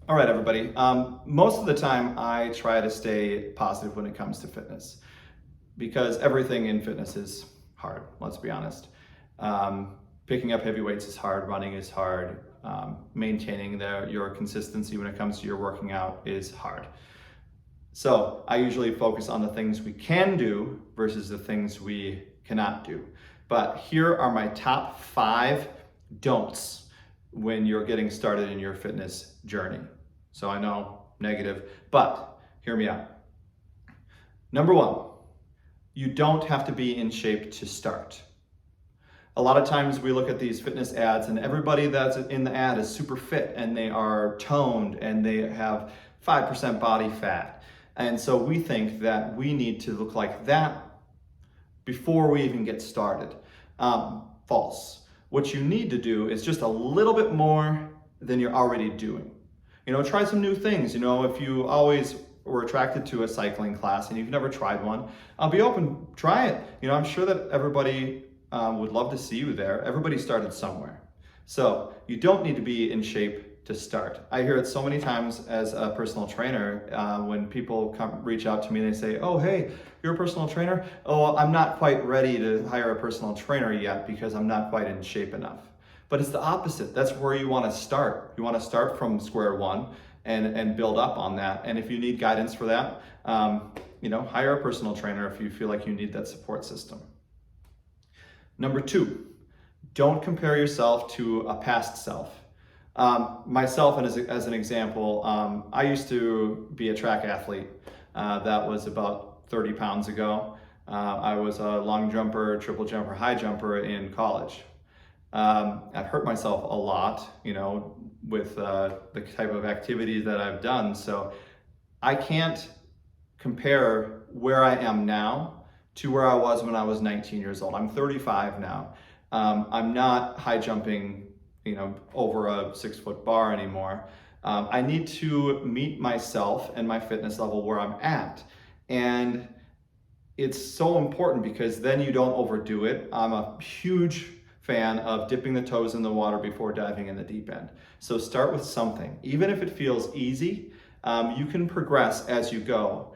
All right, everybody. Most of the time, I try to stay positive when it comes to fitness because everything in fitness is hard, let's be honest. Picking up heavy weights is hard, running is hard, maintaining your consistency when it comes to your working out is hard. So I usually focus on the things we can do versus the things we cannot do. But here are my top 5 don'ts when you're getting started in your fitness journey. So I know, negative, but hear me out. Number 1, you don't have to be in shape to start. A lot of times we look at these fitness ads and everybody that's in the ad is super fit and they are toned and they have 5% body fat. And so we think that we need to look like that before we even get started. False. What you need to do is just a little bit more than you're already doing. Try some new things. If you always were attracted to a cycling class and you've never tried one, be open, try it. I'm sure that everybody would love to see you there. Everybody started somewhere. So you don't need to be in shape to start. I hear it so many times as a personal trainer when people reach out to me and they say, oh, hey, you're a personal trainer? Oh, I'm not quite ready to hire a personal trainer yet because I'm not quite in shape enough. But it's the opposite. That's where you want to start. You want to start from square one and build up on that. And if you need guidance for that, hire a personal trainer if you feel like you need that support system. Number 2, don't compare yourself to a past self. Myself, and as an example, I used to be a track athlete. That was about 30 pounds ago. I was a long jumper, triple jumper, high jumper in college. I've hurt myself a lot, with the type of activities that I've done. So I can't compare where I am now to where I was when I was 19 years old. I'm 35 now. I'm not high jumping, over a 6-foot bar anymore. I need to meet myself and my fitness level where I'm at. And it's so important because then you don't overdo it. I'm a huge fan of dipping the toes in the water before diving in the deep end. So start with something. Even if it feels easy, you can progress as you go.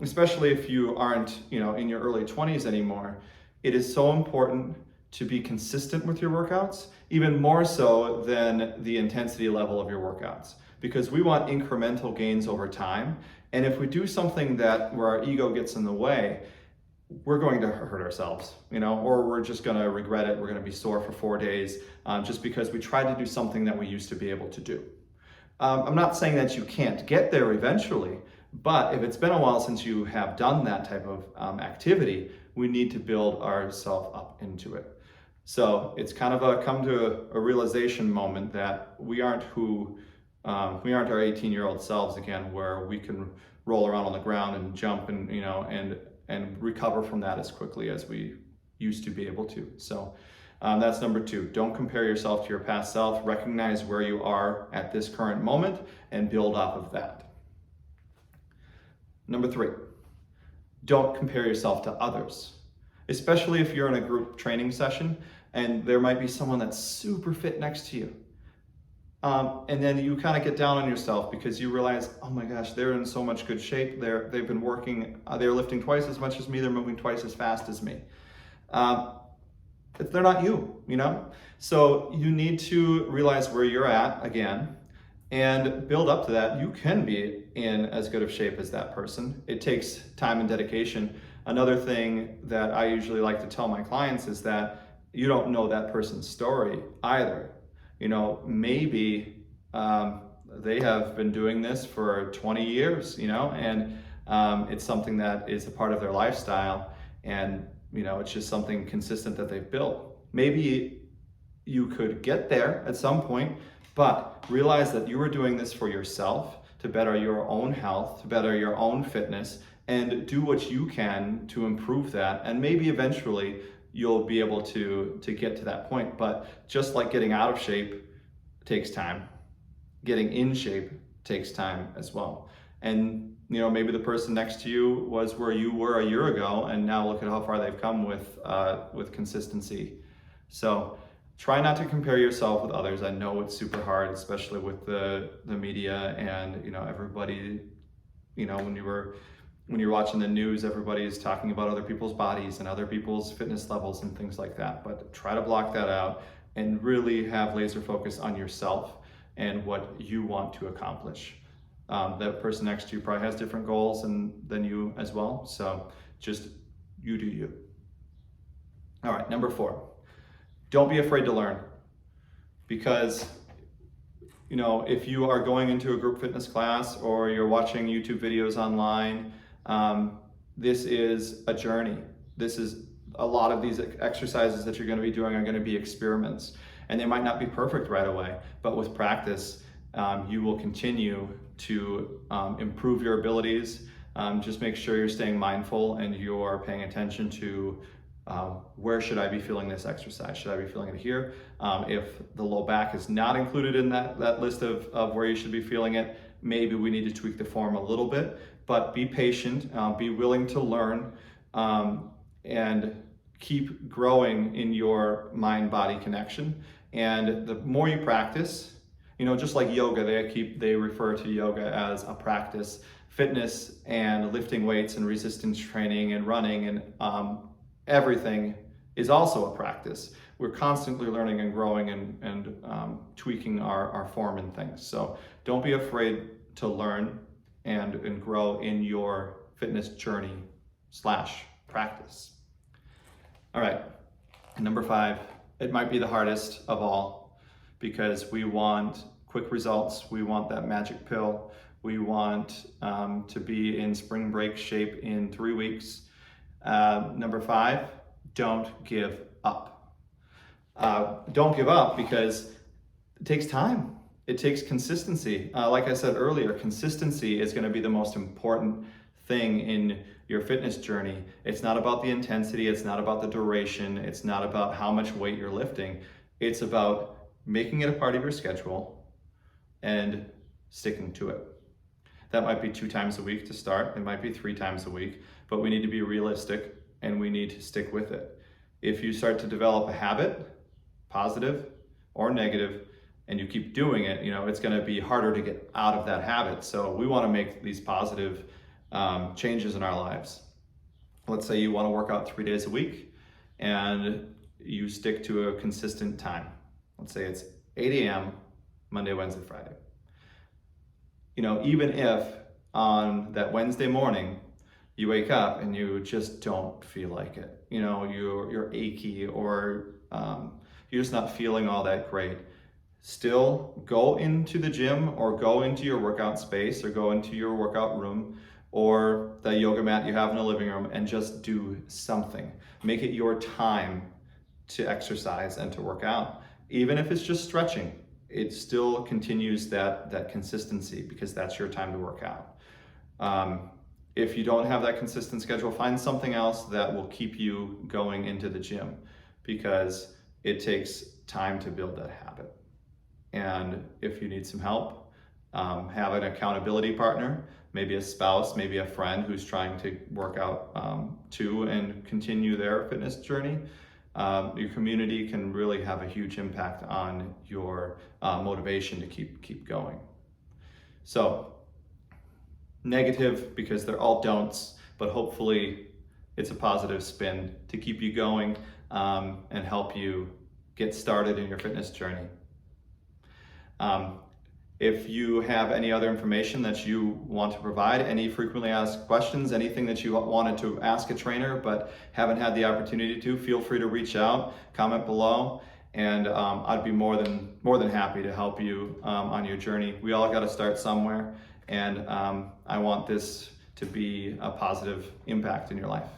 Especially if you aren't, in your early 20s anymore. It is so important to be consistent with your workouts, even more so than the intensity level of your workouts, because we want incremental gains over time. And if we do something where our ego gets in the way, we're going to hurt ourselves, or we're just going to regret it. We're going to be sore for 4 days just because we tried to do something that we used to be able to do. I'm not saying that you can't get there eventually, but if it's been a while since you have done that type of activity, we need to build ourselves up into it. So it's kind of a come to a realization moment that we aren't our 18-year-old selves again, where we can roll around on the ground and jump and recover from that as quickly as we used to be able to. So that's number 2. Don't compare yourself to your past self. Recognize where you are at this current moment and build off of that. Number 3, don't compare yourself to others, especially if you're in a group training session and there might be someone that's super fit next to you. And then you kind of get down on yourself because you realize, oh my gosh, they're in so much good shape. They've been working, they're lifting twice as much as me. They're moving twice as fast as me. They're not you, So you need to realize where you're at again and build up to that. You can be in as good of shape as that person. It takes time and dedication. Another thing that I usually like to tell my clients is that you don't know that person's story either. Maybe they have been doing this for 20 years, and it's something that is a part of their lifestyle, and it's just something consistent that they've built. Maybe you could get there at some point, but realize that you are doing this for yourself, to better your own health, to better your own fitness, and do what you can to improve that. And maybe eventually you'll be able to get to that point. But just like getting out of shape takes time, getting in shape takes time as well. And maybe the person next to you was where you were a year ago, and now look at how far they've come with consistency. So Try not to compare yourself with others. I know it's super hard, especially with the media and, everybody, when you're watching the news, everybody's talking about other people's bodies and other people's fitness levels and things like that. But try to block that out and really have laser focus on yourself and what you want to accomplish. That person next to you probably has different goals than you as well. So just you do you. All right, number 4. Don't be afraid to learn, because if you are going into a group fitness class or you're watching YouTube videos online, this is a journey. This is a lot of these exercises that you're going to be doing are going to be experiments, and they might not be perfect right away, but with practice, you will continue to improve your abilities. Just make sure you're staying mindful and you're paying attention to where should I be feeling this exercise? Should I be feeling it here? If the low back is not included in that list of where you should be feeling it, maybe we need to tweak the form a little bit, but be patient, be willing to learn, and keep growing in your mind-body connection. And the more you practice, just like yoga, they refer to yoga as a practice. Fitness and lifting weights and resistance training and running and everything is also a practice. We're constantly learning and growing and tweaking our form and things. So don't be afraid to learn and grow in your fitness journey / practice. All right, and number 5, it might be the hardest of all, because we want quick results. We want that magic pill. We want to be in spring break shape in 3 weeks. Number 5, don't give up. Don't give up because it takes time. It takes consistency. Like I said earlier, consistency is going to be the most important thing in your fitness journey. It's not about the intensity. It's not about the duration. It's not about how much weight you're lifting. It's about making it a part of your schedule and sticking to it. That might be 2 times a week to start. It might be 3 times a week, but we need to be realistic and we need to stick with it. If you start to develop a habit, positive or negative, and you keep doing it, it's going to be harder to get out of that habit. So we want to make these positive changes in our lives. Let's say you want to work out 3 days a week and you stick to a consistent time. Let's say it's 8 a.m. Monday, Wednesday, Friday. Even if on that Wednesday morning you wake up and you just don't feel like it, you're achy or you're just not feeling all that great, still go into the gym or go into your workout space or go into your workout room or the yoga mat you have in the living room and just do something. Make it your time to exercise and to work out. Even if it's just stretching, it still continues that consistency, because that's your time to work out. If you don't have that consistent schedule, find something else that will keep you going into the gym, because it takes time to build that habit. And if you need some help, have an accountability partner, maybe a spouse, maybe a friend who's trying to work out too and continue their fitness journey. Your community can really have a huge impact on your motivation to keep going. So, negative because they're all don'ts, but hopefully it's a positive spin to keep you going and help you get started in your fitness journey. If you have any other information that you want to provide, any frequently asked questions, anything that you wanted to ask a trainer but haven't had the opportunity to, feel free to reach out, comment below, and I'd be more than happy to help you on your journey. We all got to start somewhere, and I want this to be a positive impact in your life.